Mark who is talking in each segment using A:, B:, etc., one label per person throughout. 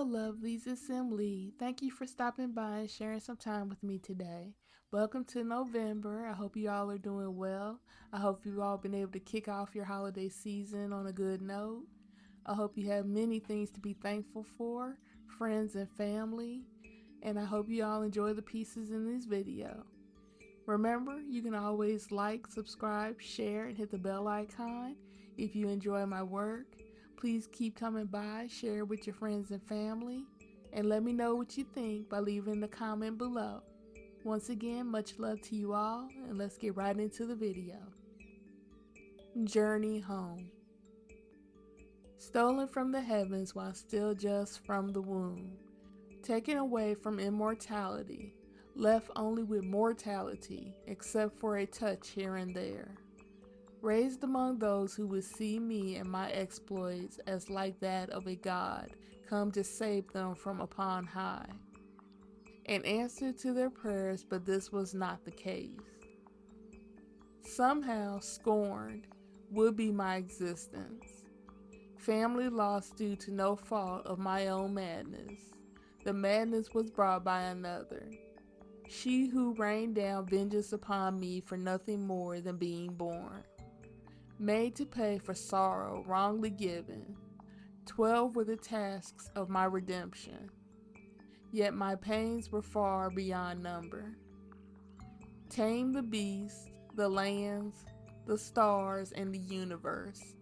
A: Hello, lovelies. It's Emily. Thank you for stopping by and sharing some time with me today. Welcome to November. I hope you all are doing well. I hope you've all been able to kick off your holiday season on a good note. I hope you have many things to be thankful for, friends and family, and I hope you all enjoy the pieces in this video. Remember, you can always like, subscribe, share, and hit the bell icon if you enjoy my work. Please keep coming by, share with your friends and family, and let me know what you think by leaving a comment below. Once again, much love to you all, and let's get right into the video. Journey home. Stolen from the heavens while still just from the womb, taken away from immortality, left only with mortality, except for a touch here and there. Raised among those who would see me and my exploits as like that of a god, come to save them from upon high. An answer to their prayers, but this was not the case. Somehow scorned would be my existence. Family lost due to no fault of my own madness. The madness was brought by another. She who rained down vengeance upon me for nothing more than being born. Made to pay for sorrow wrongly given. 12 were the tasks of my redemption. Yet my pains were far beyond number. Tame the beasts, the lands, the stars, and the universe.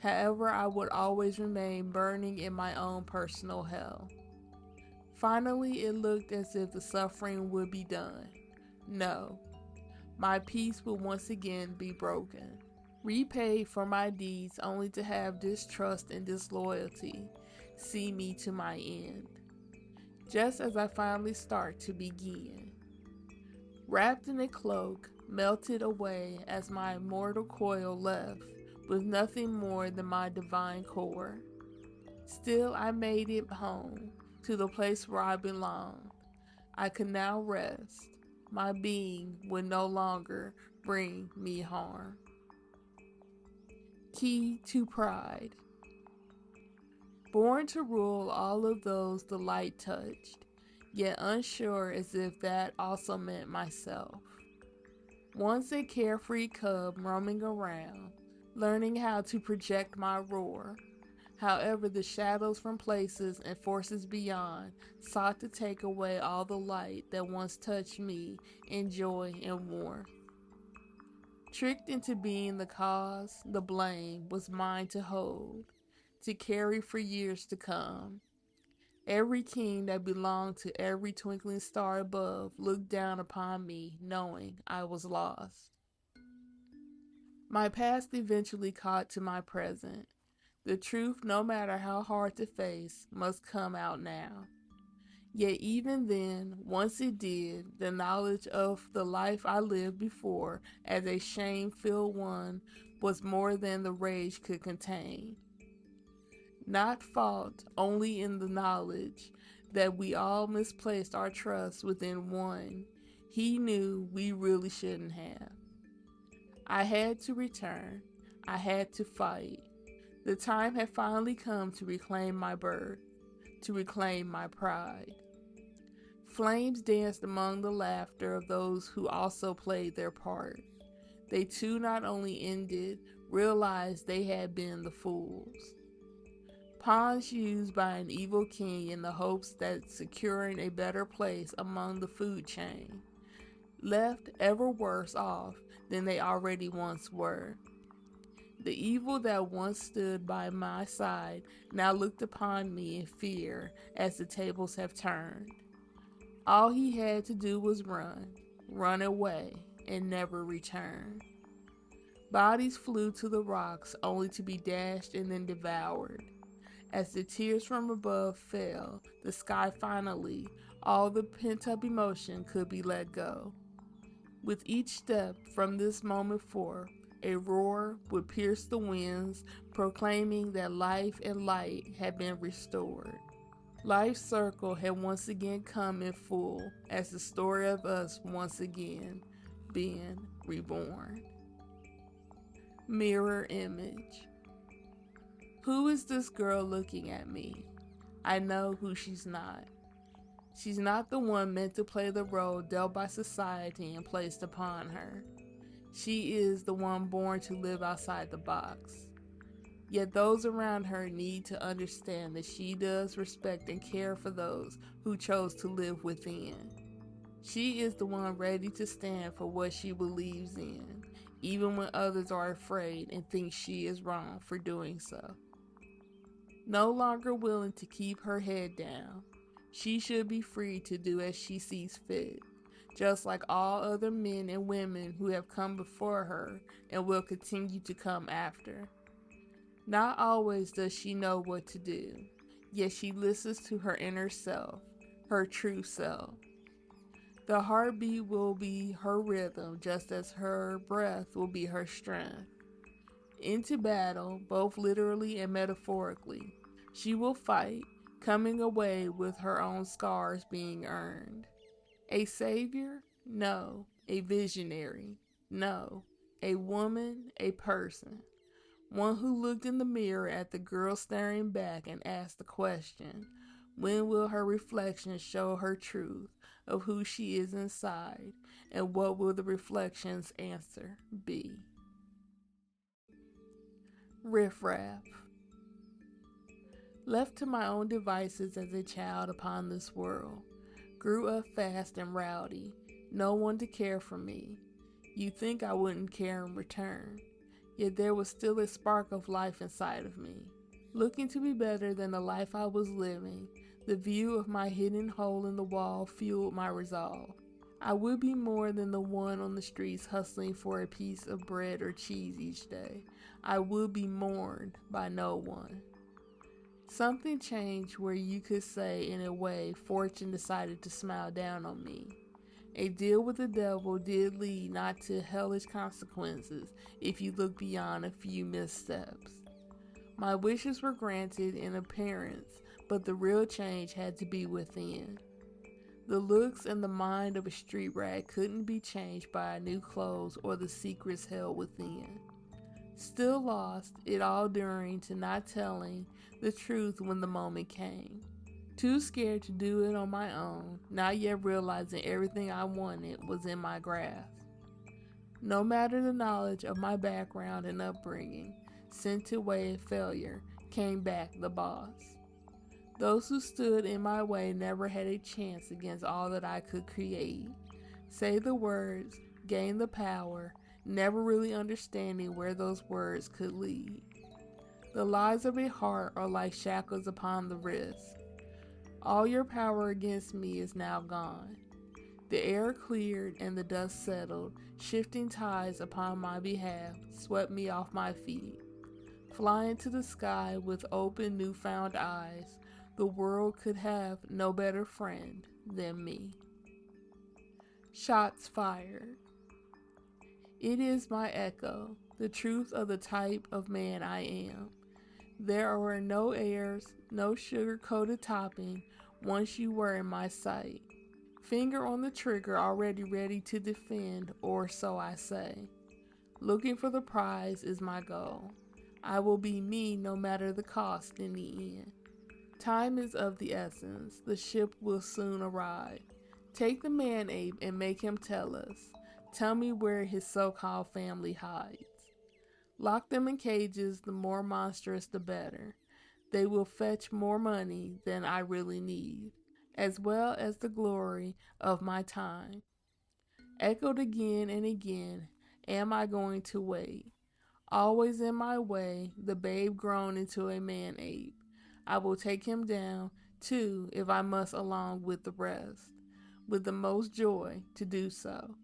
A: However, I would always remain burning in my own personal hell. Finally, it looked as if the suffering would be done. No, my peace would once again be broken. Repaid for my deeds only to have distrust and disloyalty see me to my end. Just as I finally start to begin. Wrapped in a cloak, melted away as my immortal coil left with nothing more than my divine core. Still I made it home to the place where I belonged. I could now rest. My being would no longer bring me harm. Key to pride. Born to rule all of those the light touched, yet unsure as if that also meant myself. Once a carefree cub roaming around, learning how to project my roar. However, the shadows from places and forces beyond sought to take away all the light that once touched me in joy and warmth. Tricked into being the cause, the blame was mine to hold, to carry for years to come. Every king that belonged to every twinkling star above looked down upon me, knowing I was lost. My past eventually caught to my present. The truth, no matter how hard to face, must come out now. Yet even then, once it did, the knowledge of the life I lived before as a shame-filled one was more than the rage could contain. Not fault, only in the knowledge that we all misplaced our trust within one he knew we really shouldn't have. I had to return. I had to fight. The time had finally come to reclaim my birth, to reclaim my pride. Flames danced among the laughter of those who also played their part. They too not only ended, realized they had been the fools. Pawns used by an evil king in the hopes that securing a better place among the food chain, left ever worse off than they already once were. The evil that once stood by my side now looked upon me in fear as the tables have turned. All he had to do was run away, and never return. Bodies flew to the rocks only to be dashed and then devoured. As the tears from above fell, the sky finally, all the pent-up emotion could be let go. With each step from this moment forth, a roar would pierce the winds, proclaiming that life and light had been restored. Life's circle had once again come in full as the story of us once again being reborn. Mirror image. Who is this girl looking at me? I know who she's not. She's not the one meant to play the role dealt by society and placed upon her. She is the one born to live outside the box. Yet those around her need to understand that she does respect and care for those who chose to live within. She is the one ready to stand for what she believes in, even when others are afraid and think she is wrong for doing so. No longer willing to keep her head down, she should be free to do as she sees fit, just like all other men and women who have come before her and will continue to come after. Not always does she know what to do, yet she listens to her inner self, her true self. The heartbeat will be her rhythm, just as her breath will be her strength. Into battle, both literally and metaphorically, she will fight, coming away with her own scars being earned. A savior? No. A visionary? No. A woman, a person. One who looked in the mirror at the girl staring back and asked the question, when will her reflection show her truth of who she is inside, and what will the reflection's answer be? Riff Raff. Left to my own devices as a child upon this world, grew up fast and rowdy, no one to care for me. You'd think I wouldn't care in return, yet there was still a spark of life inside of me. Looking to be better than the life I was living, the view of my hidden hole in the wall fueled my resolve. I would be more than the one on the streets hustling for a piece of bread or cheese each day. I would be mourned by no one. Something changed where you could say, in a way, fortune decided to smile down on me. A deal with the devil did lead not to hellish consequences if you look beyond a few missteps. My wishes were granted in appearance, but the real change had to be within. The looks and the mind of a street rat couldn't be changed by new clothes or the secrets held within. Still lost, it all during to not telling the truth when the moment came. Too scared to do it on my own, not yet realizing everything I wanted was in my grasp. No matter the knowledge of my background and upbringing, sent away in failure, came back the boss. Those who stood in my way never had a chance against all that I could create. Say the words, gain the power, never really understanding where those words could lead. The lies of a heart are like shackles upon the wrist. All your power against me is now gone. The air cleared and the dust settled, shifting tides upon my behalf swept me off my feet. Flying to the sky with open newfound eyes, the world could have no better friend than me. Shots fired. It is my echo, the truth of the type of man I am. There were no airs, no sugar-coated topping once you were in my sight. Finger on the trigger already ready to defend, or so I say. Looking for the prize is my goal. I will be me no matter the cost in the end. Time is of the essence. The ship will soon arrive. Take the man-ape and make him tell us. Tell me where his so-called family hides. Lock them in cages, the more monstrous the better. They will fetch more money than I really need, as well as the glory of my time. Echoed again and again, am I going to wait? Always in my way, the babe grown into a man-ape. I will take him down, too, if I must along with the rest, with the most joy to do so.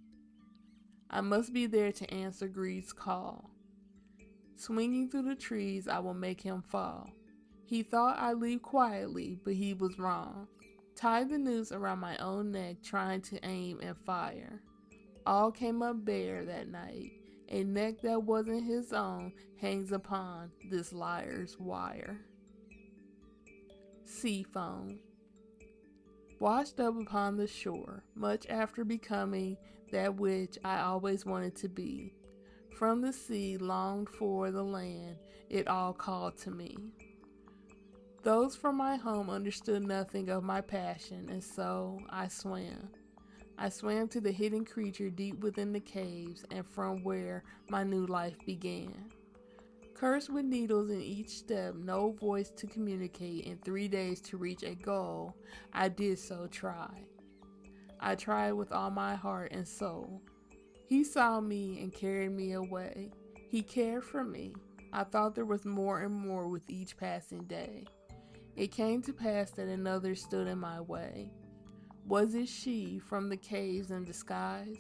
A: I must be there to answer greed's call. Swinging through the trees, I will make him fall. He thought I'd leave quietly, but he was wrong. Tied the noose around my own neck, trying to aim and fire. All came up bare that night. A neck that wasn't his own hangs upon this liar's wire. Sea foam. Washed up upon the shore, much after becoming that which I always wanted to be. From the sea, longed for the land, it all called to me. Those from my home understood nothing of my passion, and so I swam. I swam to the hidden creature deep within the caves, and from where my new life began. Cursed with needles in each step, no voice to communicate, in 3 days to reach a goal, I did so try. I tried with all my heart and soul. He saw me and carried me away. He cared for me. I thought there was more and more with each passing day. It came to pass that another stood in my way. Was it she from the caves in disguise?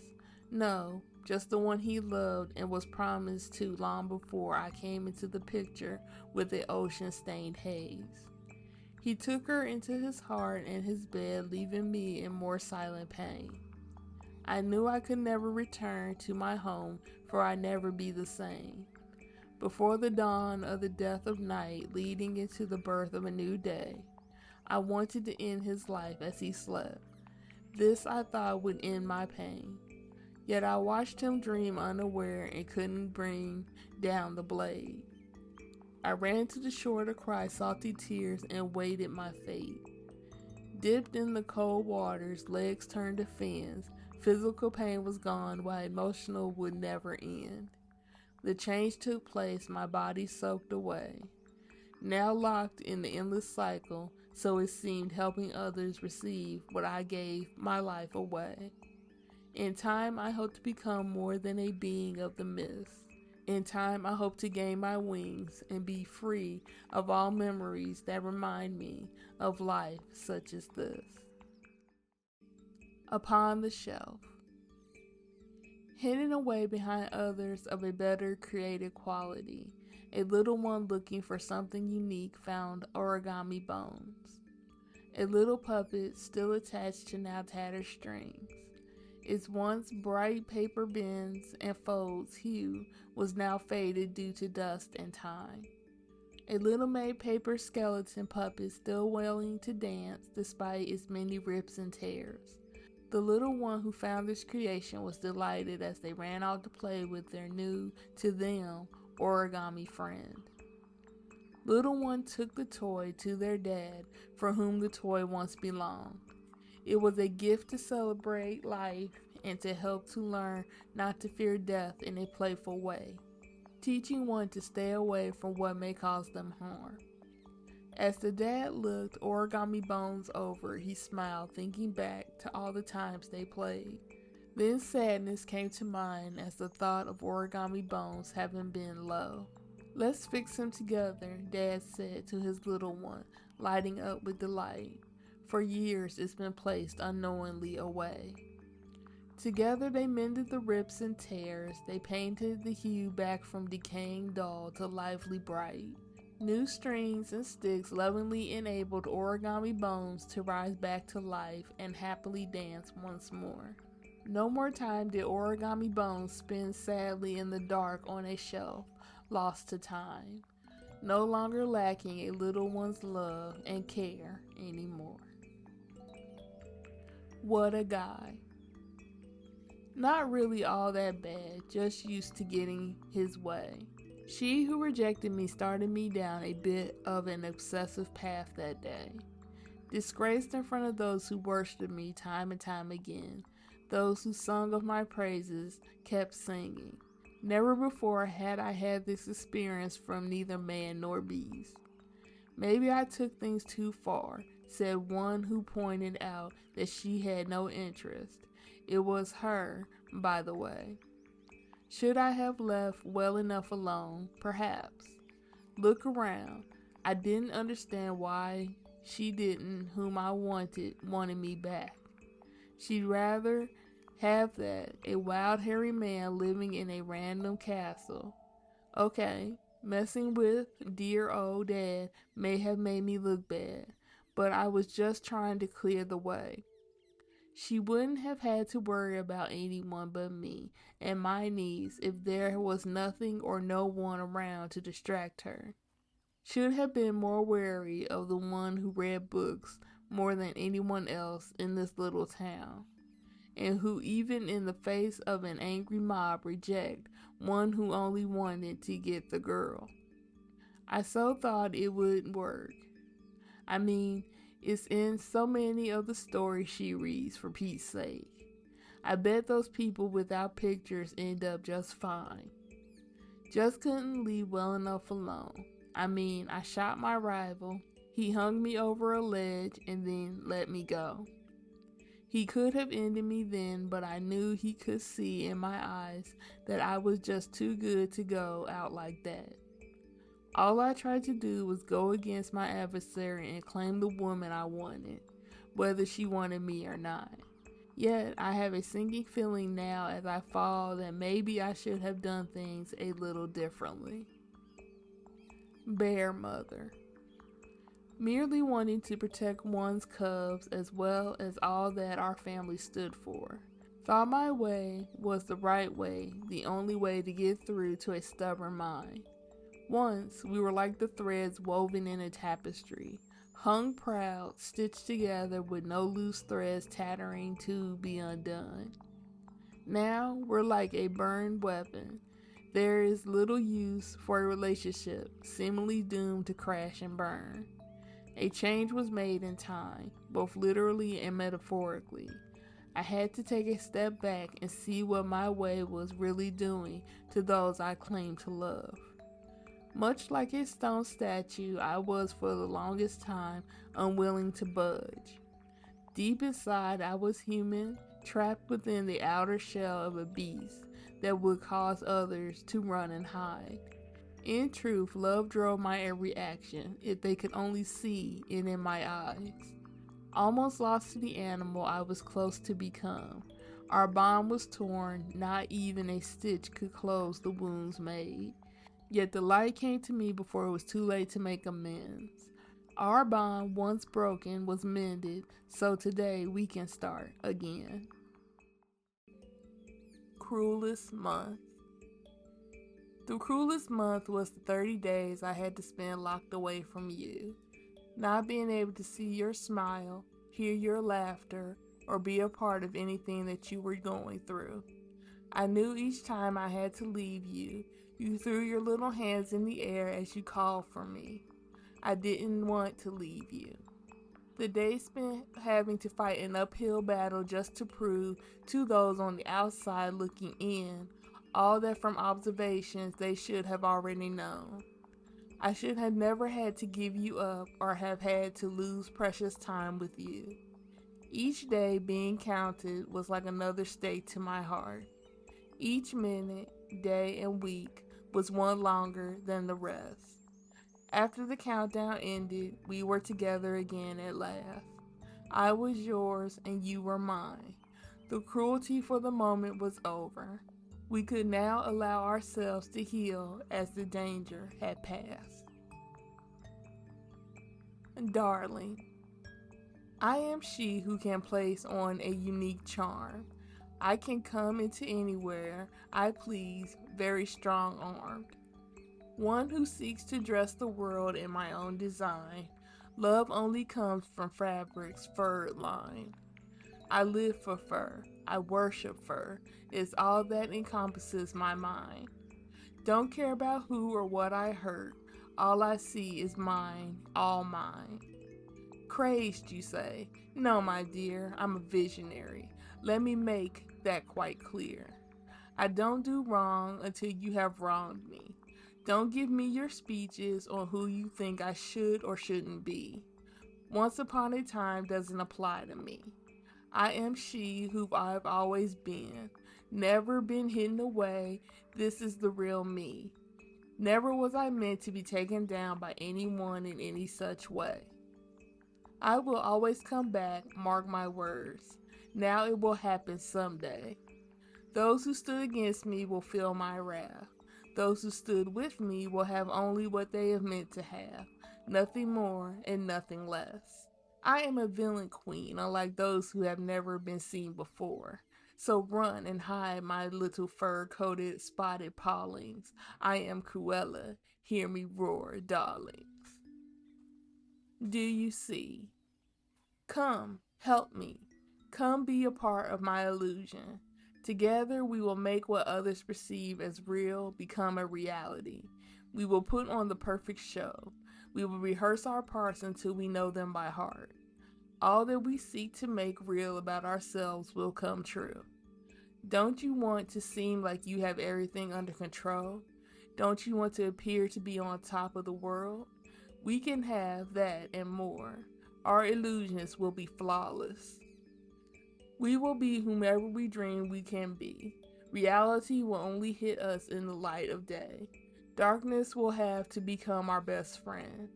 A: No, just the one he loved and was promised to long before I came into the picture with the ocean-stained haze. He took her into his heart and his bed, leaving me in more silent pain. I knew I could never return to my home, for I'd never be the same. Before the dawn of the death of night, leading into the birth of a new day, I wanted to end his life as he slept. This I thought would end my pain. Yet I watched him dream unaware and couldn't bring down the blade. I ran to the shore to cry salty tears and waited my fate. Dipped in the cold waters, legs turned to fins. Physical pain was gone while emotional would never end. The change took place, my body soaked away. Now locked in the endless cycle, so it seemed, helping others receive what I gave my life away. In time, I hope to become more than a being of the mist. In time, I hope to gain my wings and be free of all memories that remind me of life such as this. Upon the shelf. Hidden away behind others of a better created quality, a little one looking for something unique found origami bones. A little puppet still attached to now tattered strings. Its once bright paper bends and folds hue was now faded due to dust and time. A little made paper skeleton puppet still willing to dance despite its many rips and tears. The little one who found this creation was delighted as they ran out to play with their new, to them, origami friend. Little one took the toy to their dad, for whom the toy once belonged. It was a gift to celebrate life and to help to learn not to fear death in a playful way, teaching one to stay away from what may cause them harm. As the dad looked Origami Bones over, he smiled, thinking back to all the times they played. Then sadness came to mind as the thought of Origami Bones having been low. "Let's fix him together," Dad said to his little one, lighting up with delight. For years it's been placed unknowingly away. Together they mended the rips and tears, they painted the hue back from decaying dull to lively bright. New strings and sticks lovingly enabled Origami Bones to rise back to life and happily dance once more. No more time did Origami Bones spend sadly in the dark on a shelf, lost to time, no longer lacking a little one's love and care anymore. What a guy. Not really all that bad, just used to getting his way. She who rejected me started me down a bit of an obsessive path that day. Disgraced in front of those who worshipped me time and time again, those who sung of my praises kept singing. Never before had I had this experience from neither man nor beast. Maybe I took things too far, said one who pointed out that she had no interest. It was her, by the way. Should I have left well enough alone? Perhaps. Look around. I didn't understand why she didn't, whom I wanted me back. She'd rather have that, a wild hairy man living in a random castle. Okay, messing with dear old dad may have made me look bad, but I was just trying to clear the way. She wouldn't have had to worry about anyone but me and my needs if there was nothing or no one around to distract her. Should have been more wary of the one who read books more than anyone else in this little town, and who even in the face of an angry mob reject one who only wanted to get the girl. I so thought it would work. I mean, it's in so many of the stories she reads, for Pete's sake. I bet those people without pictures end up just fine. Just couldn't leave well enough alone. I mean, I shot my rival, he hung me over a ledge, and then let me go. He could have ended me then, but I knew he could see in my eyes that I was just too good to go out like that. All I tried to do was go against my adversary and claim the woman I wanted, whether she wanted me or not. Yet I have a sinking feeling now as I fall that maybe I should have done things a little differently. Bear mother. Merely wanting to protect one's cubs as well as all that our family stood for. Thought my way was the right way, the only way to get through to a stubborn mind. Once we were like the threads woven in a tapestry, hung proud, stitched together with no loose threads tattering to be undone. Now we're like a burned weapon. There is little use for a relationship, seemingly doomed to crash and burn. A change was made in time, both literally and metaphorically. I had to take a step back and see what my way was really doing to those I claimed to love. Much like a stone statue, I was for the longest time unwilling to budge. Deep inside, I was human, trapped within the outer shell of a beast that would cause others to run and hide. In truth, love drove my every action, if they could only see it in my eyes. Almost lost to the animal I was close to become. Our bond was torn, not even a stitch could close the wounds made. Yet the light came to me before it was too late to make amends. Our bond, once broken, was mended, so today we can start again. Cruelest month. The cruelest month was the 30 days I had to spend locked away from you. Not being able to see your smile, hear your laughter, or be a part of anything that you were going through. I knew each time I had to leave you, you threw your little hands in the air as you called for me. I didn't want to leave you. The days spent having to fight an uphill battle just to prove to those on the outside looking in all that from observations they should have already known. I should have never had to give you up or have had to lose precious time with you. Each day being counted was like another stake to my heart. Each minute, day, and week was one longer than the rest. After the countdown ended, we were together again at last. I was yours and you were mine. The cruelty for the moment was over. We could now allow ourselves to heal as the danger had passed. Darling, I am she who can place on a unique charm. I can come into anywhere I please, very strong-armed. One who seeks to dress the world in my own design. Love only comes from fabrics furred lined. I live for fur. I worship fur. It's all that encompasses my mind. Don't care about who or what I hurt. All I see is mine, all mine. Crazed, you say? No, my dear, I'm a visionary. Let me make that quite clear. I don't do wrong until you have wronged me. Don't give me your speeches on who you think I should or shouldn't be. Once upon a time doesn't apply to me. I am she who I've always been. Never been hidden away. This is the real me. Never was I meant to be taken down by anyone in any such way. I will always come back, mark my words. Now it will happen someday. Those who stood against me will feel my wrath. Those who stood with me will have only what they have meant to have, nothing more and nothing less. I am a villain queen, unlike those who have never been seen before. So run and hide, my little fur-coated, spotted pawlings. I am Cruella. Hear me roar, darlings. Do you see? Come, help me. Come be a part of my illusion. Together we will make what others perceive as real become a reality. We will put on the perfect show. We will rehearse our parts until we know them by heart. All that we seek to make real about ourselves will come true. Don't you want to seem like you have everything under control? Don't you want to appear to be on top of the world? We can have that and more. Our illusions will be flawless. We will be whomever we dream we can be. Reality will only hit us in the light of day. Darkness will have to become our best friend.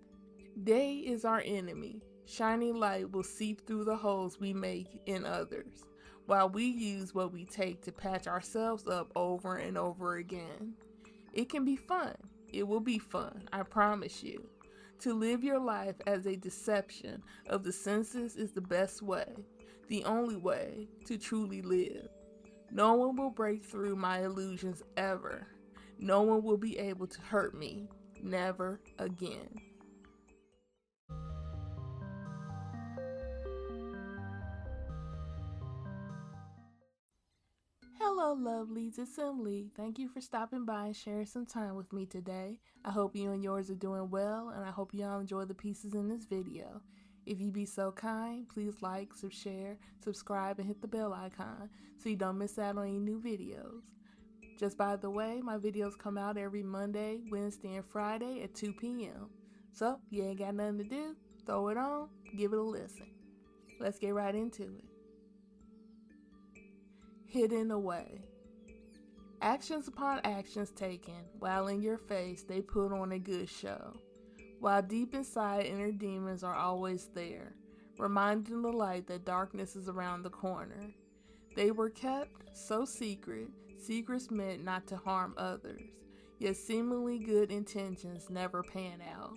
A: Day is our enemy. Shining light will seep through the holes we make in others, while we use what we take to patch ourselves up over and over again. It can be fun. It will be fun, I promise you. To live your life as a deception of the senses is the best way, the only way to truly live. No one will break through my illusions ever. No one will be able to hurt me. Never again. Hello, lovelies. It's Emily. Thank you for stopping by and sharing some time with me today. I hope you and yours are doing well, and I hope you all enjoy the pieces in this video. If you be so kind, please like, share, subscribe, and hit the bell icon so you don't miss out on any new videos. Just by the way, my videos come out every Monday, Wednesday, and Friday at 2 p.m. So, you ain't got nothing to do? Throw it on, give it a listen. Let's get right into it. Hidden away. Actions upon actions taken, while in your face they put on a good show. While deep inside inner demons are always there, reminding the light that darkness is around the corner. They were kept so secret, secrets meant not to harm others, yet seemingly good intentions never pan out.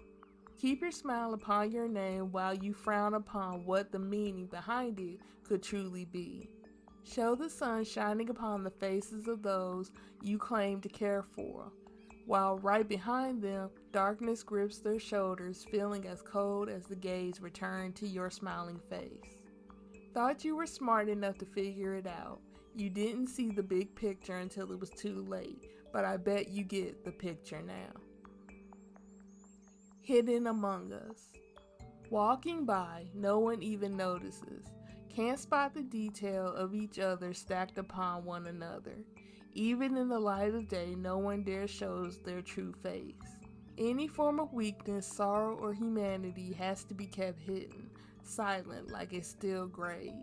A: Keep your smile upon your name while you frown upon what the meaning behind it could truly be. Show the sun shining upon the faces of those you claim to care for, while right behind them, darkness grips their shoulders, feeling as cold as the gaze returned to your smiling face. Thought you were smart enough to figure it out. You didn't see the big picture until it was too late, but I bet you get the picture now. Hidden among us. Walking by, no one even notices. Can't spot the detail of each other stacked upon one another. Even in the light of day, no one dare shows their true face. Any form of weakness, sorrow, or humanity has to be kept hidden, silent like a still grave.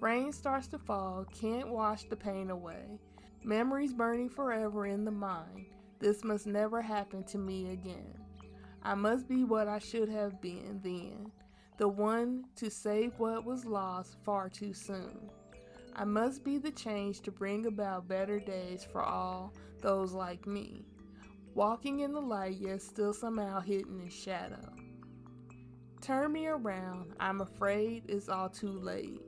A: Rain starts to fall, can't wash the pain away. Memories burning forever in the mind. This must never happen to me again. I must be what I should have been then, the one to save what was lost far too soon. I must be the change to bring about better days for all those like me, walking in the light yet still somehow hidden in shadow. Turn me around, I'm afraid it's all too late.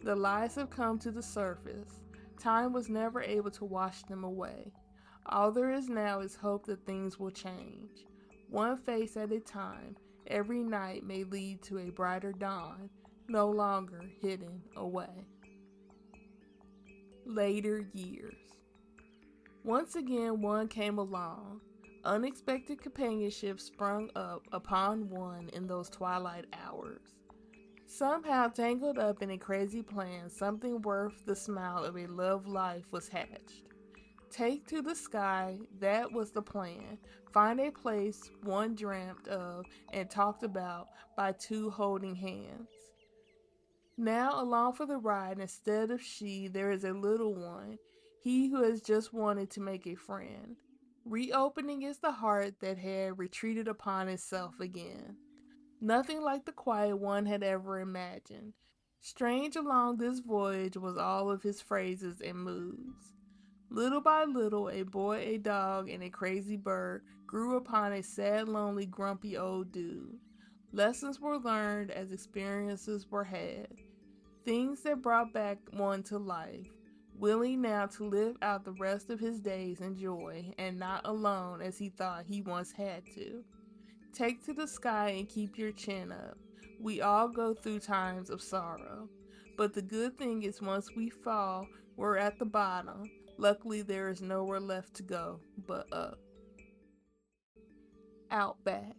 A: The lies have come to the surface. Time was never able to wash them away. All there is now is hope that things will change. One face at a time, every night may lead to a brighter dawn, no longer hidden away. Later years. Once again one came along. Unexpected companionship sprung up upon one in those twilight hours. Somehow tangled up in a crazy plan, something worth the smile of a love life was hatched. Take to the sky, that was the plan. Find a place one dreamt of and talked about by two holding hands. Now along for the ride, instead of she, there is a little one, he who has just wanted to make a friend. Reopening is the heart that had retreated upon itself again. Nothing like the quiet one had ever imagined. Strange along this voyage was all of his phrases and moods. Little by little, a boy, a dog, and a crazy bird grew upon a sad, lonely, grumpy old dude. Lessons were learned as experiences were had. Things that brought back one to life, willing now to live out the rest of his days in joy and not alone as he thought he once had to. Take to the sky and keep your chin up. We all go through times of sorrow. But the good thing is once we fall, we're at the bottom. Luckily, there is nowhere left to go but up. Outback.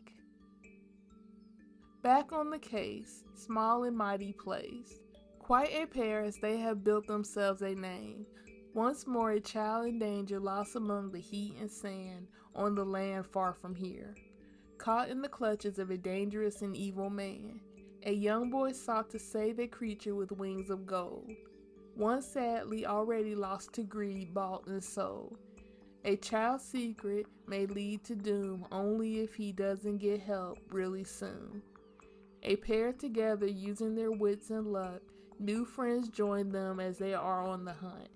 A: Back on the case, small and mighty place. Quite a pair as they have built themselves a name. Once more a child in danger lost among the heat and sand on the land far from here. Caught in the clutches of a dangerous and evil man. A young boy sought to save a creature with wings of gold. One sadly already lost to greed, bought and sold. A child's secret may lead to doom only if he doesn't get help really soon. A pair together using their wits and luck, new friends join them as they are on the hunt.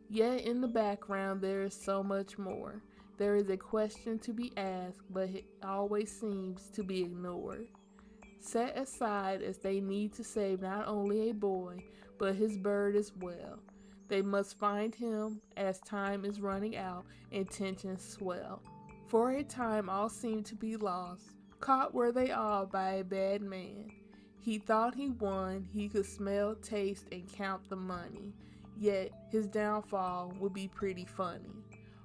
A: Yet in the background there is so much more. There is a question to be asked, but it always seems to be ignored. Set aside as they need to save not only a boy, but his bird as well. They must find him as time is running out and tensions swell. For a time all seemed to be lost. Caught were they all by a bad man. He thought he won, he could smell, taste, and count the money. Yet his downfall would be pretty funny.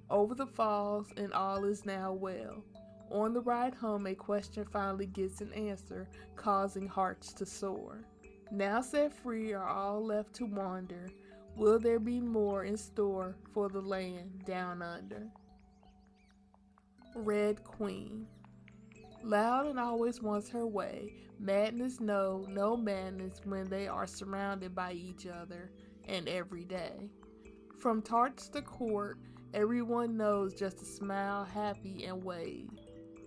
A: Over the falls and all is now well. On the ride home a question finally gets an answer, causing hearts to soar. Now set free are all left to wander. Will there be more in store for the land down under? Red Queen. Loud and always wants her way. Madness no madness when they are surrounded by each other and every day. From tarts to court, everyone knows just to smile happy and wave.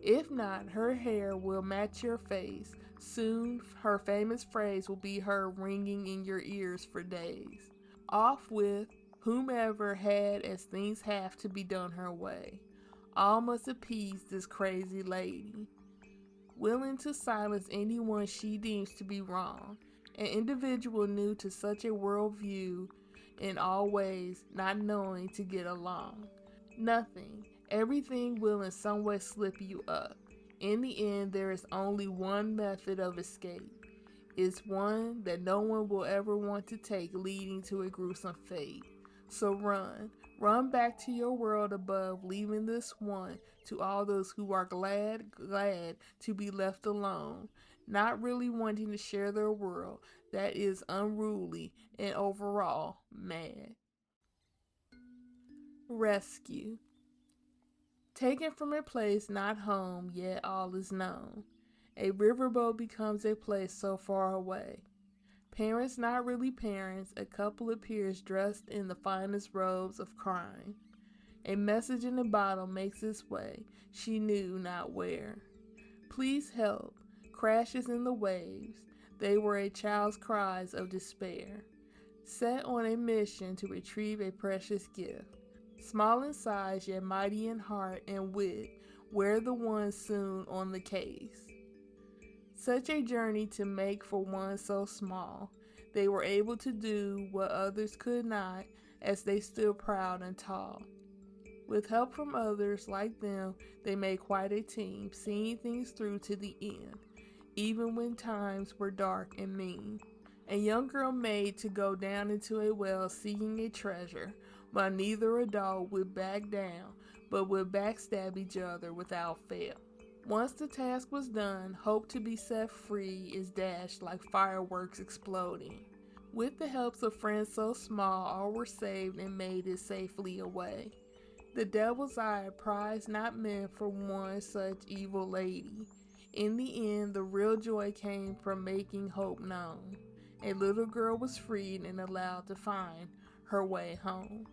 A: If not, her hair will match your face. Soon her famous phrase will be heard ringing in your ears for days. Off with whomever had as things have to be done her way. All must appease this crazy lady, willing to silence anyone she deems to be wrong. An individual new to such a worldview, in all ways not knowing to get along. Nothing, everything will in some way slip you up. In the end, there is only one method of escape. It's one that no one will ever want to take, leading to a gruesome fate. So run back to your world above, leaving this one to all those who are glad to be left alone, not really wanting to share their world that is unruly and overall mad. Rescue. Taken from a place not home, yet all is known. A riverboat becomes a place so far away. Parents not really parents, a couple appears dressed in the finest robes of crime. A message in a bottle makes its way, she knew not where. Please help, crashes in the waves, they were a child's cries of despair. Set on a mission to retrieve a precious gift. Small in size, yet mighty in heart and wit, we're the ones soon on the case. Such a journey to make for one so small. They were able to do what others could not, as they stood proud and tall. With help from others like them, they made quite a team, seeing things through to the end, even when times were dark and mean. A young girl made to go down into a well seeking a treasure, while neither adult would back down, but would backstab each other without fail. Once the task was done, hope to be set free is dashed like fireworks exploding. With the helps of friends so small, all were saved and made it safely away. The devil's eye prized not men for one such evil lady. In the end, the real joy came from making hope known. A little girl was freed and allowed to find her way home.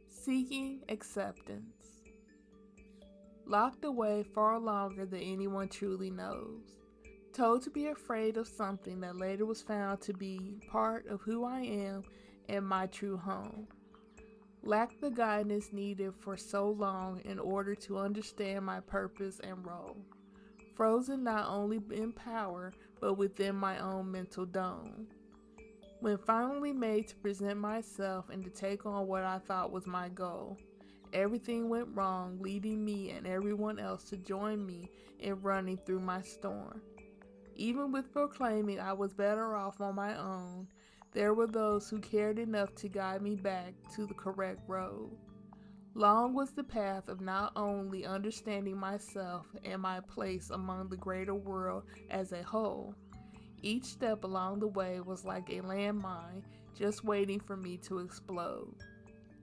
A: Seeking acceptance. Locked away far longer than anyone truly knows. Told to be afraid of something that later was found to be part of who I am and my true home. Lacked the guidance needed for so long in order to understand my purpose and role. Frozen not only in power, but within my own mental dome. When finally made to present myself and to take on what I thought was my goal, everything went wrong, leading me and everyone else to join me in running through my storm. Even with proclaiming I was better off on my own, there were those who cared enough to guide me back to the correct road. Long was the path of not only understanding myself and my place among the greater world as a whole. Each step along the way was like a landmine just waiting for me to explode.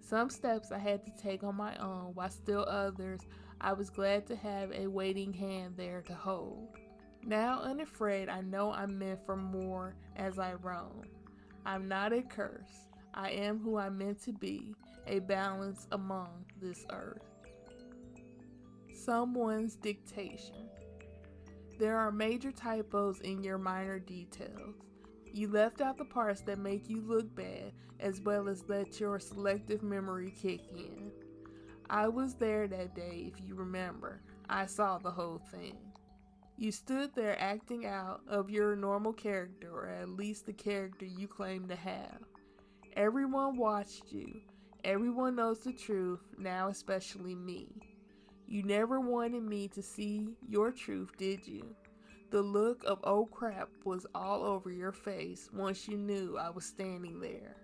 A: Some steps I had to take on my own, while still others I was glad to have a waiting hand there to hold. Now unafraid, I know I'm meant for more as I roam. I'm not a curse. I am who I'm meant to be, a balance among this earth. Someone's dictation. There are major typos in your minor details. You left out the parts that make you look bad, as well as let your selective memory kick in. I was there that day, if you remember. I saw the whole thing. You stood there acting out of your normal character, or at least the character you claim to have. Everyone watched you. Everyone knows the truth, now especially me. You never wanted me to see your truth, did you? The look of oh crap was all over your face once you knew I was standing there.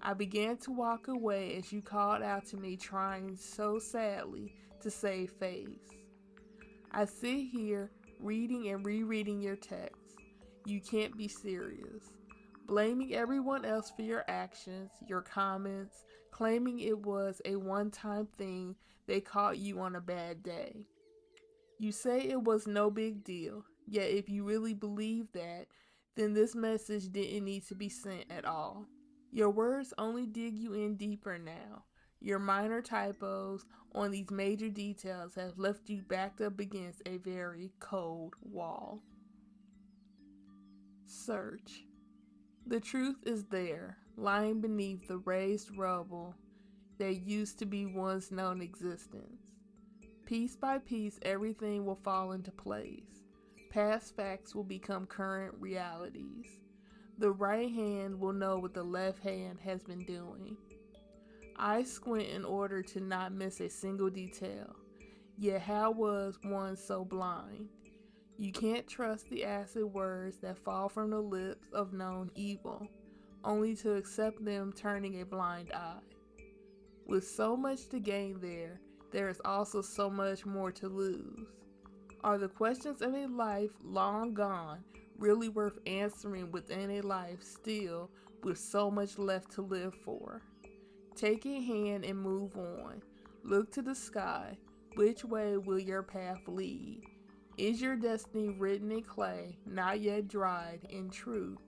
A: I began to walk away as you called out to me, trying so sadly to save face. I sit here reading and rereading your text. You can't be serious. Blaming everyone else for your actions, your comments, claiming it was a one-time thing they caught you on a bad day. You say it was no big deal, yet if you really believe that, then this message didn't need to be sent at all. Your words only dig you in deeper now. Your minor typos on these major details have left you backed up against a very cold wall. Search. The truth is there, lying beneath the raised rubble that used to be one's known existence. Piece by piece, everything will fall into place. Past facts will become current realities. The right hand will know what the left hand has been doing. I squint in order to not miss a single detail. Yet how was one so blind? You can't trust the acid words that fall from the lips of known evil, only to accept them turning a blind eye. With so much to gain there is also so much more to lose. Are the questions of a life long gone really worth answering within a life still with so much left to live for? Take a hand and move on. Look to the sky. Which way will your path lead? Is your destiny written in clay, not yet dried, in truth?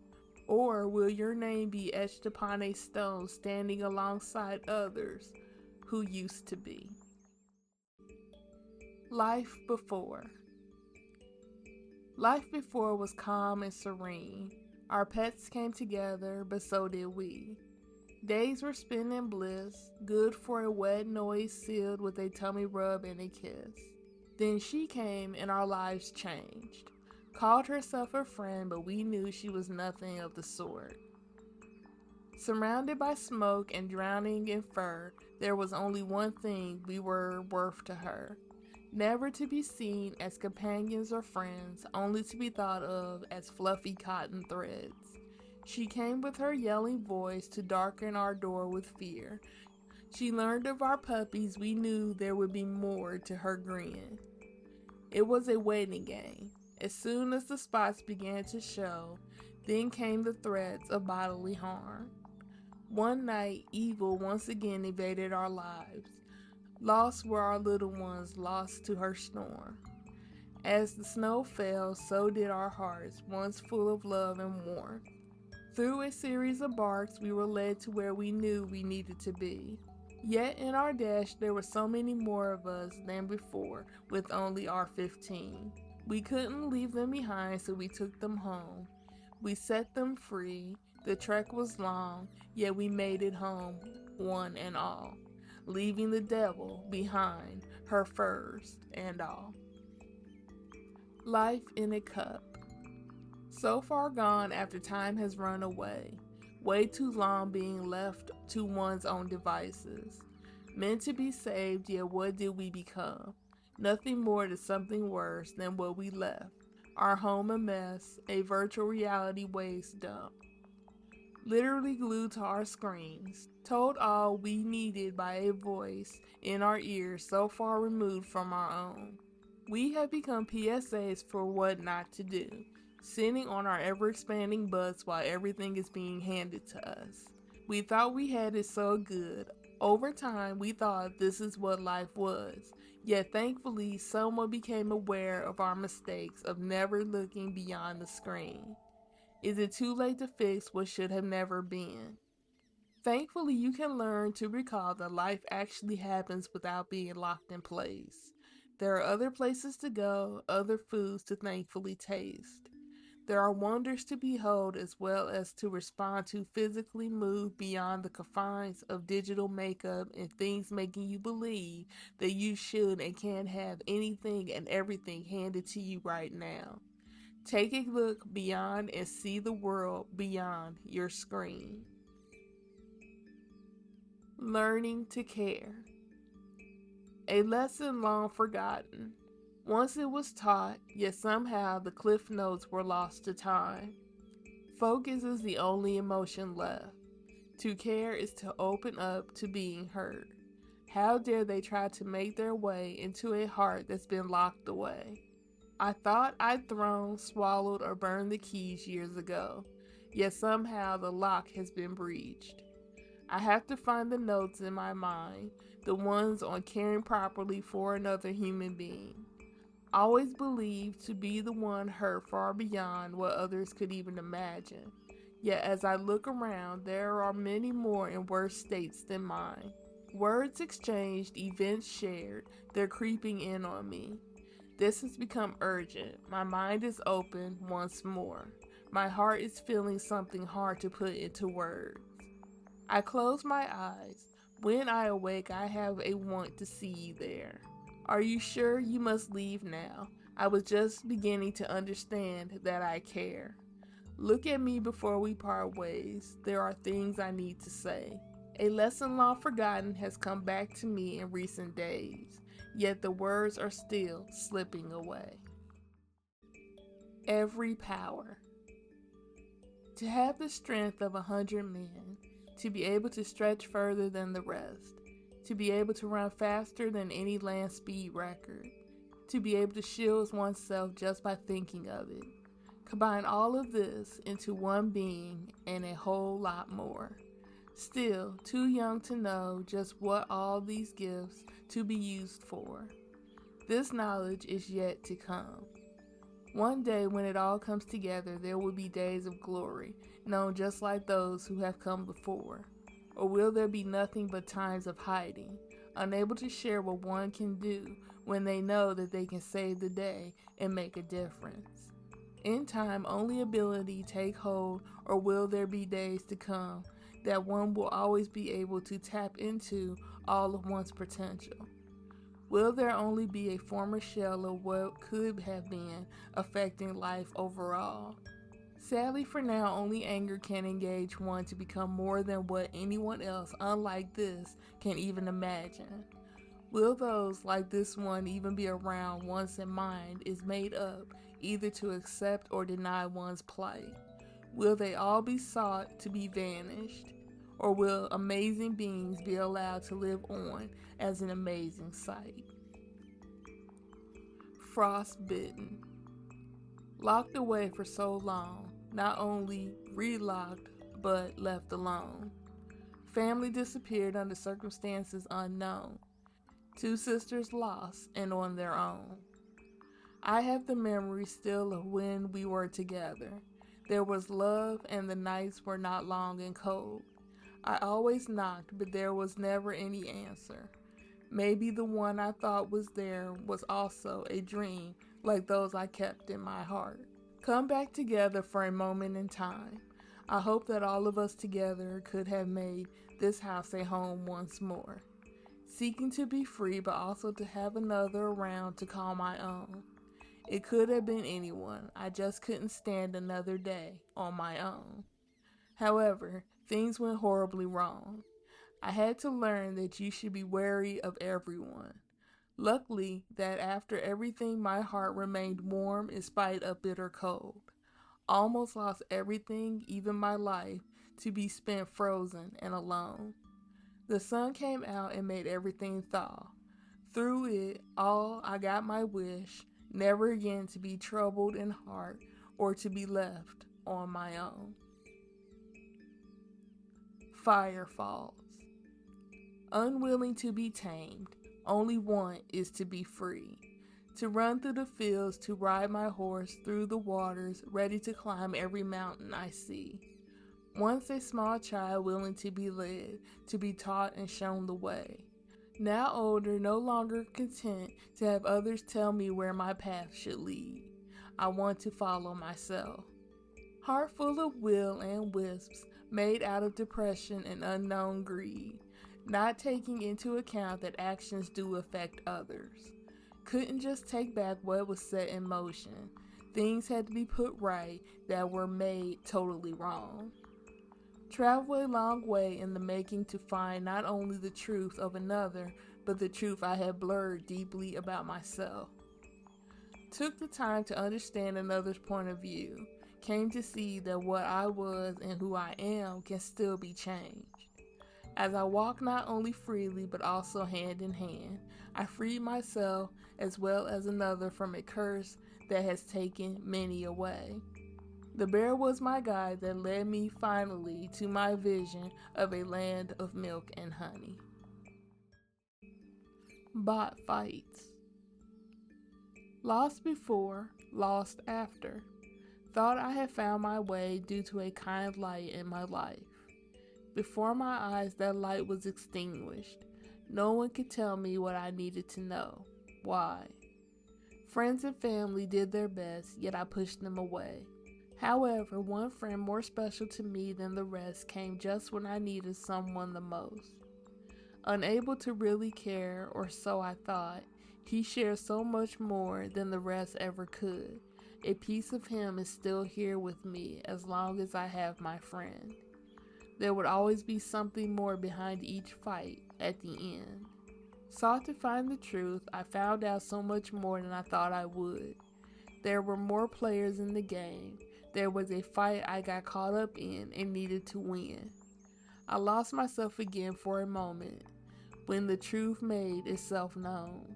A: Or will your name be etched upon a stone standing alongside others who used to be? Life before. Life before was calm and serene. Our pets came together, but so did we. Days were spent in bliss, good for a wet noise sealed with a tummy rub and a kiss. Then she came and our lives changed. Called herself a friend, but we knew she was nothing of the sort. Surrounded by smoke and drowning in fur, there was only one thing we were worth to her. Never to be seen as companions or friends, only to be thought of as fluffy cotton threads. She came with her yelling voice to darken our door with fear. She learned of our puppies, we knew there would be more to her grin. It was a waiting game. As soon as the spots began to show, then came the threats of bodily harm. One night, evil once again invaded our lives. Lost were our little ones, lost to her storm. As the snow fell, so did our hearts, once full of love and warmth. Through a series of barks, we were led to where we knew we needed to be. Yet in our dash, there were so many more of us than before, with only our 15. We couldn't leave them behind, so we took them home. We set them free. The trek was long, yet we made it home, one and all, leaving the devil behind, her first and all. Life in a cup. So far gone after time has run away, way too long being left to one's own devices. Meant to be saved, yet what did we become? Nothing more to something worse than what we left. Our home a mess, a virtual reality waste dump. Literally glued to our screens. told all we needed by a voice in our ears so far removed from our own. We have become PSAs for what not to do, sitting on our ever expanding butts while everything is being handed to us. We thought we had it so good. Over time, we thought this is what life was. Yet thankfully, someone became aware of our mistakes of never looking beyond the screen. Is it too late to fix what should have never been? Thankfully, you can learn to recall that life actually happens without being locked in place. There are other places to go, other foods to thankfully taste. There are wonders to behold as well as to respond to physically move beyond the confines of digital makeup and things making you believe that you should and can have anything and everything handed to you right now. Take a look beyond and see the world beyond your screen. Learning to care. A lesson long forgotten. Once it was taught, yet somehow the cliff notes were lost to time. Focus is the only emotion left. To care is to open up to being heard. How dare they try to make their way into a heart that's been locked away? I thought I'd thrown, swallowed, or burned the keys years ago, yet somehow the lock has been breached. I have to find the notes in my mind, the ones on caring properly for another human being. Always believed to be the one hurt far beyond what others could even imagine. Yet as I look around, there are many more in worse states than mine. Words exchanged, events shared, they're creeping in on me. This has become urgent. My mind is open once more. My heart is feeling something hard to put into words. I close my eyes. When I awake, I have a want to see you there. Are you sure you must leave now? I was just beginning to understand that I care. Look at me before we part ways. There are things I need to say. A lesson long forgotten has come back to me in recent days, yet the words are still slipping away. Every power. To have the strength of 100 men, to be able to stretch further than the rest, to be able to run faster than any land speed record, to be able to shield oneself just by thinking of it. Combine all of this into one being and a whole lot more. Still, too young to know just what all these gifts to be used for. This knowledge is yet to come. One day when it all comes together, there will be days of glory, known just like those who have come before. Or will there be nothing but times of hiding, unable to share what one can do when they know that they can save the day and make a difference? In time, only ability take hold, or will there be days to come that one will always be able to tap into all of one's potential? Will there only be a former shell of what could have been, affecting life overall? Sadly, for now, only anger can engage one to become more than what anyone else, unlike this, can even imagine. Will those like this one even be around once a mind is made up, either to accept or deny one's plight? Will they all be sought to be vanished? Or will amazing beings be allowed to live on as an amazing sight? Frostbitten. Locked away for so long, not only relocked, but left alone. Family disappeared under circumstances unknown. Two sisters lost and on their own. I have the memory still of when we were together. There was love and the nights were not long and cold. I always knocked, but there was never any answer. Maybe the one I thought was there was also a dream like those I kept in my heart. Come back together for a moment in time. I hope that all of us together could have made this house a home once more. Seeking to be free, but also to have another around to call my own. It could have been anyone. I just couldn't stand another day on my own. However, things went horribly wrong. I had to learn that you should be wary of everyone. Luckily, that after everything, my heart remained warm in spite of bitter cold. Almost lost everything, even my life, to be spent frozen and alone. The sun came out and made everything thaw. Through it all, I got my wish, never again to be troubled in heart or to be left on my own. Fire falls. Unwilling to be tamed, only want is to be free. To run through the fields, to ride my horse through the waters, ready to climb every mountain I see. Once a small child willing to be led, to be taught and shown the way. Now older, no longer content to have others tell me where my path should lead. I want to follow myself. Heart full of will and wisps, made out of depression and unknown greed, not taking into account that actions do affect others. Couldn't just take back what was set in motion. Things had to be put right that were made totally wrong. Travel a long way in the making to find not only the truth of another, but the truth I had blurred deeply about myself. Took the time to understand another's point of view, came to see that what I was and who I am can still be changed. As I walk not only freely but also hand in hand, I freed myself as well as another from a curse that has taken many away. The bear was my guide that led me finally to my vision of a land of milk and honey. Bot fights. Lost before, lost after. Thought I had found my way due to a kind light in my life. Before my eyes, that light was extinguished. No one could tell me what I needed to know. Why? Friends and family did their best, yet I pushed them away. However, one friend more special to me than the rest came just when I needed someone the most. Unable to really care, or so I thought, he shared so much more than the rest ever could. A piece of him is still here with me as long as I have my friend. There would always be something more behind each fight at the end. Sought to find the truth, I found out so much more than I thought I would. There were more players in the game. There was a fight I got caught up in and needed to win. I lost myself again for a moment when the truth made itself known.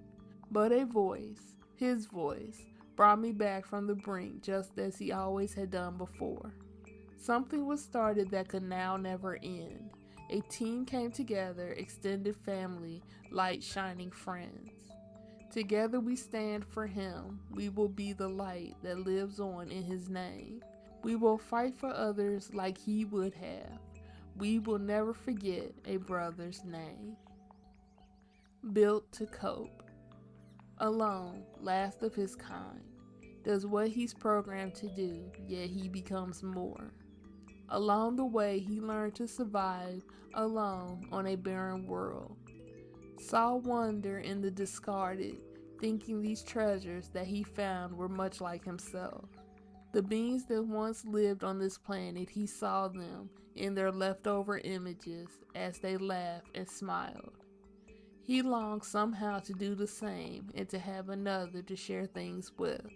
A: But a voice, his voice, brought me back from the brink just as he always had done before. Something was started that could now never end. A team came together, extended family, light shining friends. Together we stand for him. We will be the light that lives on in his name. We will fight for others like he would have. We will never forget a brother's name. Built to cope. Alone, last of his kind. Does what he's programmed to do, yet he becomes more. Along the way, he learned to survive alone on a barren world. Saw wonder in the discarded, thinking these treasures that he found were much like himself. The beings that once lived on this planet, he saw them in their leftover images as they laughed and smiled. He longed somehow to do the same and to have another to share things with.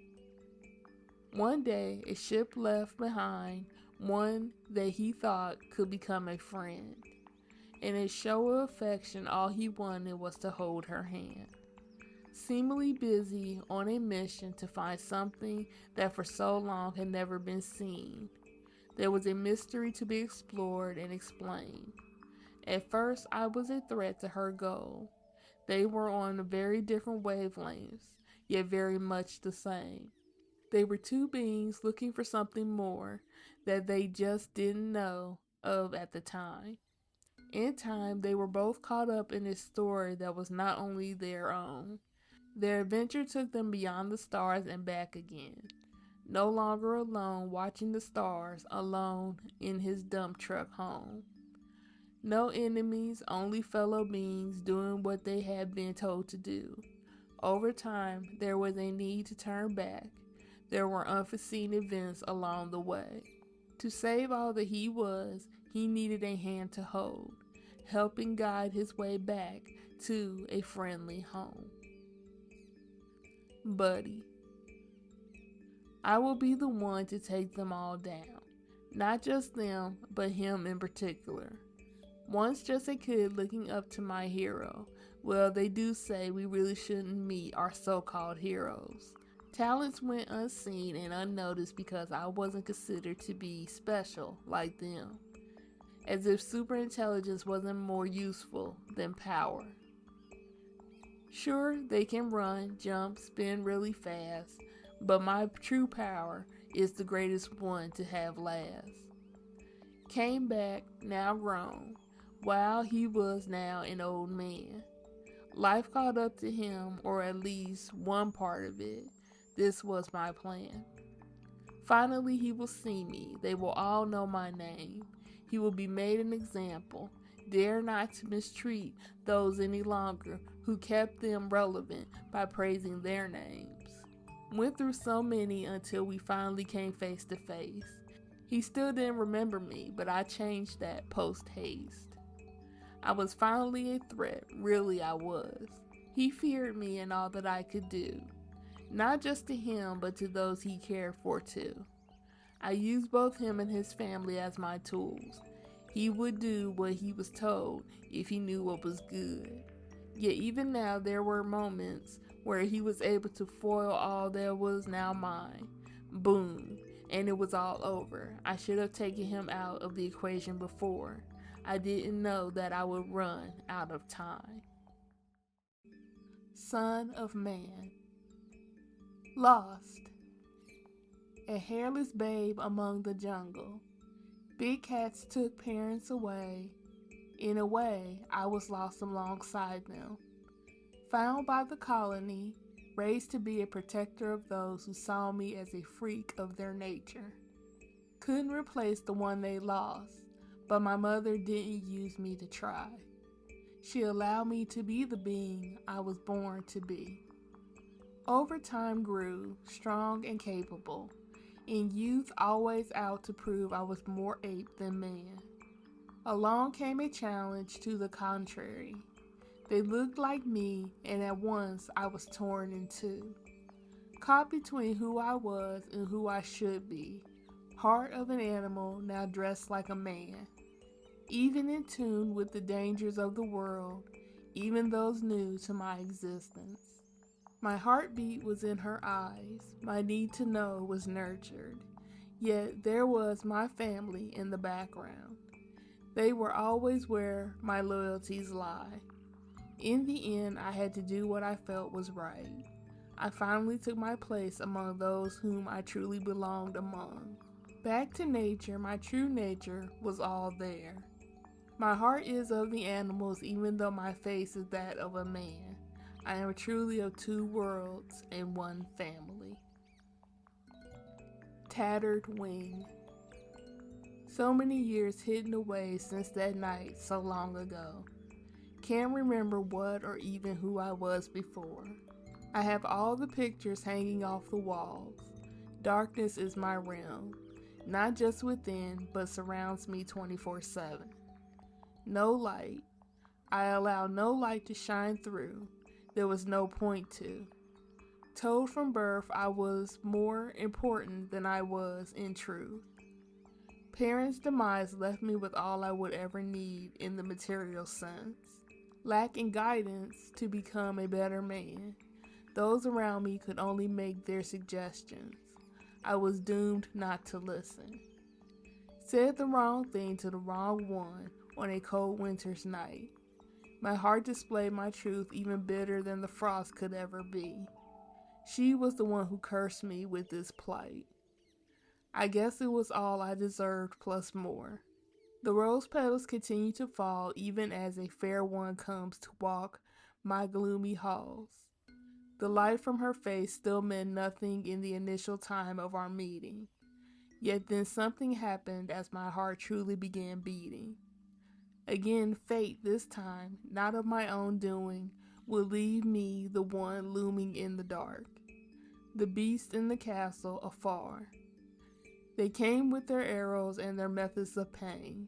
A: One day, a ship left behind one that he thought could become a friend. In a show of affection, all he wanted was to hold her hand. Seemingly busy on a mission to find something that for so long had never been seen. There was a mystery to be explored and explained. At first, I was a threat to her goal. They were on very different wavelengths, yet very much the same. They were two beings looking for something more that they just didn't know of at the time. In time, they were both caught up in a story that was not only their own. Their adventure took them beyond the stars and back again. No longer alone watching the stars, alone in his dump truck home. No enemies, only fellow beings doing what they had been told to do. Over time, there was a need to turn back. There were unforeseen events along the way. To save all that he was, he needed a hand to hold, helping guide his way back to a friendly home. Buddy. I will be the one to take them all down. Not just them, but him in particular. Once just a kid looking up to my hero. Well, they do say we really shouldn't meet our so-called heroes. Talents went unseen and unnoticed because I wasn't considered to be special like them, as if superintelligence wasn't more useful than power. Sure, they can run, jump, spin really fast, but my true power is the greatest one to have last. Came back, now grown, while he was now an old man. Life caught up to him, or at least one part of it. This was my plan. Finally, he will see me. They will all know my name. He will be made an example. Dare not to mistreat those any longer who kept them relevant by praising their names. Went through so many until we finally came face to face. He still didn't remember me, but I changed that post haste. I was finally a threat, really I was. He feared me and all that I could do, not just to him, but to those he cared for too. I used both him and his family as my tools. He would do what he was told if he knew what was good. Yet even now there were moments where he was able to foil all that was now mine. Boom, and it was all over. I should have taken him out of the equation before. I didn't know that I would run out of time. Son of Man. Lost. A hairless babe among the jungle. Big cats took parents away. In a way, I was lost alongside them. Found by the colony, raised to be a protector of those who saw me as a freak of their nature. Couldn't replace the one they lost, but my mother didn't use me to try. She allowed me to be the being I was born to be. Over time grew, strong and capable. In youth always out to prove I was more ape than man. Along came a challenge to the contrary. They looked like me, and at once I was torn in two. Caught between who I was and who I should be. Heart of an animal, now dressed like a man. Even in tune with the dangers of the world, even those new to my existence. My heartbeat was in her eyes, my need to know was nurtured, yet there was my family in the background. They were always where my loyalties lie. In the end, I had to do what I felt was right. I finally took my place among those whom I truly belonged among. Back to nature, my true nature was all there. My heart is of the animals, even though my face is that of a man. I am truly of two worlds and one family. Tattered wing. So many years hidden away since that night so long ago. Can't remember what or even who I was before. I have all the pictures hanging off the walls. Darkness is my realm, not just within, but surrounds me 24/7. No light. I allow no light to shine through. There was no point to. Told from birth I was more important than I was in truth. Parents' demise left me with all I would ever need in the material sense. Lacking guidance to become a better man. Those around me could only make their suggestions. I was doomed not to listen. Said the wrong thing to the wrong one on a cold winter's night. My heart displayed my truth even bitter than the frost could ever be. She was the one who cursed me with this plight. I guess it was all I deserved plus more. The rose petals continue to fall even as a fair one comes to walk my gloomy halls. The light from her face still meant nothing in the initial time of our meeting. Yet then something happened as my heart truly began beating. Again, fate this time, not of my own doing, will leave me the one looming in the dark. The beast in the castle afar. They came with their arrows and their methods of pain.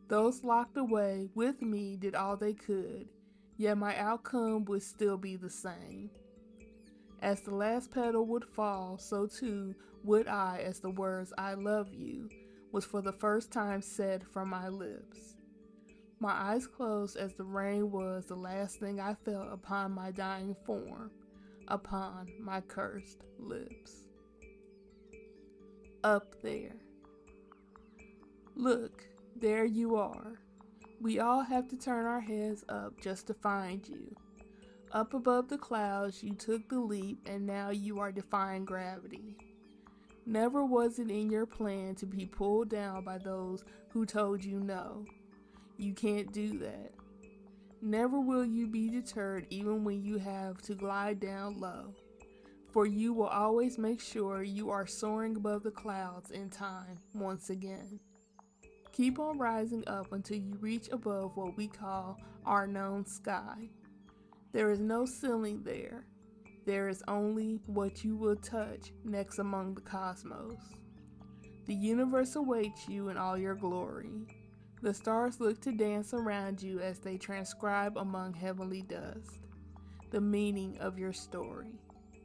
A: Those locked away with me did all they could, yet my outcome would still be the same. As the last petal would fall, so too would I, as the words "I love you" was for the first time said from my lips. My eyes closed as the rain was the last thing I felt upon my dying form, upon my cursed lips. Up there. Look, there you are. We all have to turn our heads up just to find you. Up above the clouds, you took the leap, and now you are defying gravity. Never was it in your plan to be pulled down by those who told you no. You can't do that. Never will you be deterred even when you have to glide down low, for you will always make sure you are soaring above the clouds in time once again. Keep on rising up until you reach above what we call our known sky. There is no ceiling there. There is only what you will touch next among the cosmos. The universe awaits you in all your glory. The stars look to dance around you as they transcribe among heavenly dust the meaning of your story.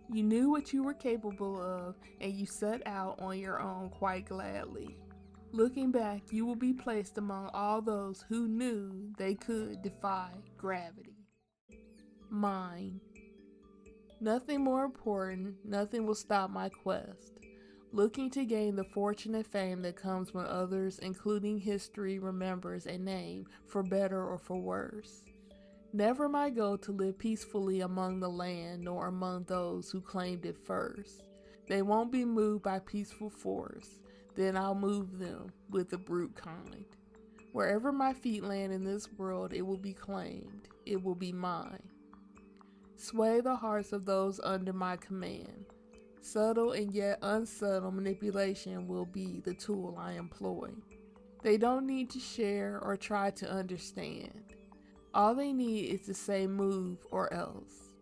A: You knew what you were capable of, and you set out on your own quite gladly. Looking back, you will be placed among all those who knew they could defy gravity. Mine. Nothing more important, nothing will stop my quest. Looking to gain the fortune and fame that comes when others, including history, remembers a name, for better or for worse. Never my goal to live peacefully among the land, nor among those who claimed it first. They won't be moved by peaceful force, then I'll move them with the brute kind. Wherever my feet land in this world, it will be claimed, it will be mine. Sway the hearts of those under my command. Subtle and yet unsubtle manipulation will be the tool I employ. They don't need to share or try to understand. All they need is to say move or else.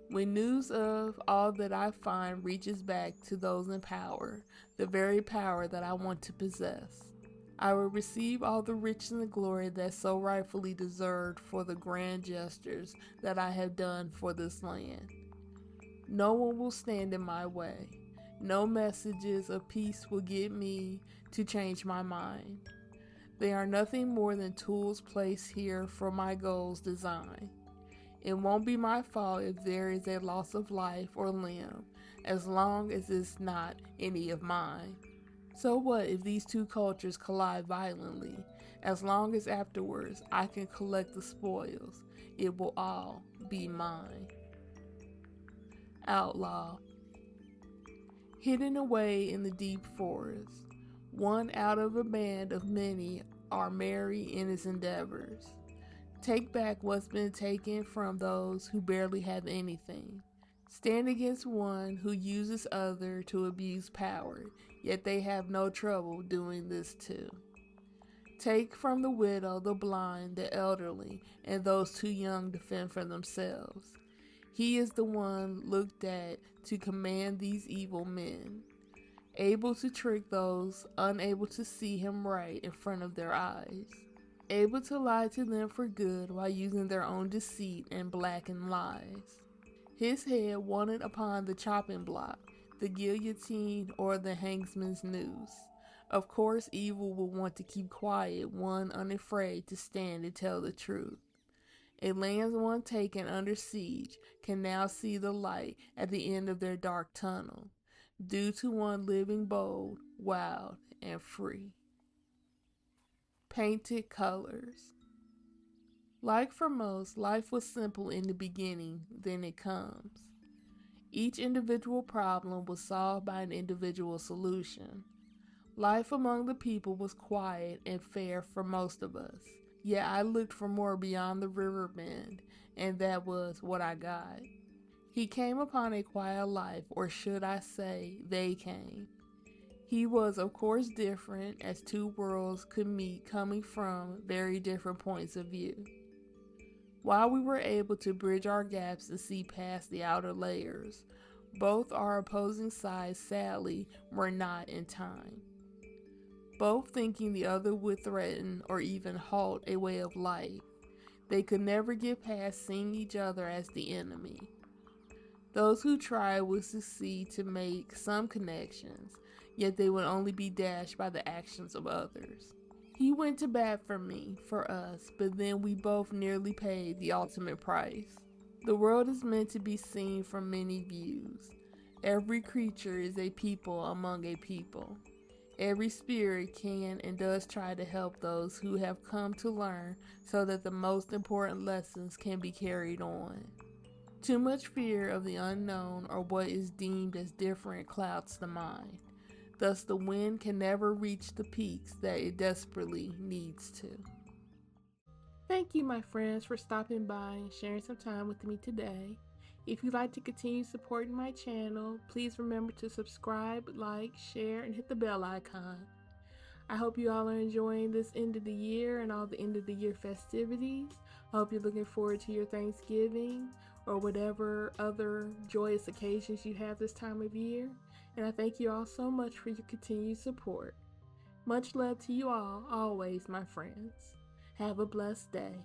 A: When news of all that I find reaches back to those in power, the very power that I want to possess, I will receive all the riches and the glory that's so rightfully deserved for the grand gestures that I have done for this land. No one will stand in my way. No messages of peace will get me to change my mind. They are nothing more than tools placed here for my goals' design. It won't be my fault if there is a loss of life or limb, as long as it's not any of mine. So what if these two cultures collide violently? As long as afterwards I can collect the spoils, it will all be mine. Outlaw. Hidden away in the deep forest, one out of a band of many are merry in his endeavors. Take back what's been taken from those who barely have anything. Stand against one who uses other to abuse power, yet they have no trouble doing this too. Take from the widow, the blind, the elderly, and those too young to fend for themselves. He is the one looked at to command these evil men, able to trick those unable to see him right in front of their eyes, able to lie to them for good while using their own deceit and blackened lies. His head wanted upon the chopping block, the guillotine, or the hangman's noose. Of course, evil will want to keep quiet, one unafraid to stand and tell the truth. A land once taken under siege can now see the light at the end of their dark tunnel, due to one living bold, wild, and free. Painted colors. Like for most, life was simple in the beginning, then it comes. Each individual problem was solved by an individual solution. Life among the people was quiet and fair for most of us, yet I looked for more beyond the river bend, and that was what I got. He came upon a quiet life, or should I say, they came. He was of course different, as two worlds could meet coming from very different points of view. While we were able to bridge our gaps and see past the outer layers, both our opposing sides sadly were not in time. Both thinking the other would threaten or even halt a way of life, they could never get past seeing each other as the enemy. Those who tried would succeed to make some connections, yet they would only be dashed by the actions of others. He went to bat for me, for us, but then we both nearly paid the ultimate price. The world is meant to be seen from many views. Every creature is a people among a people. Every spirit can and does try to help those who have come to learn so that the most important lessons can be carried on. Too much fear of the unknown or what is deemed as different clouds the mind. Thus, the wind can never reach the peaks that it desperately needs to. Thank you, my friends, for stopping by and sharing some time with me today. If you'd like to continue supporting my channel, please remember to subscribe, like, share, and hit the bell icon. I hope you all are enjoying this end of the year and all the end of the year festivities. I hope you're looking forward to your Thanksgiving or whatever other joyous occasions you have this time of year. And I thank you all so much for your continued support. Much love to you all, always, my friends. Have a blessed day.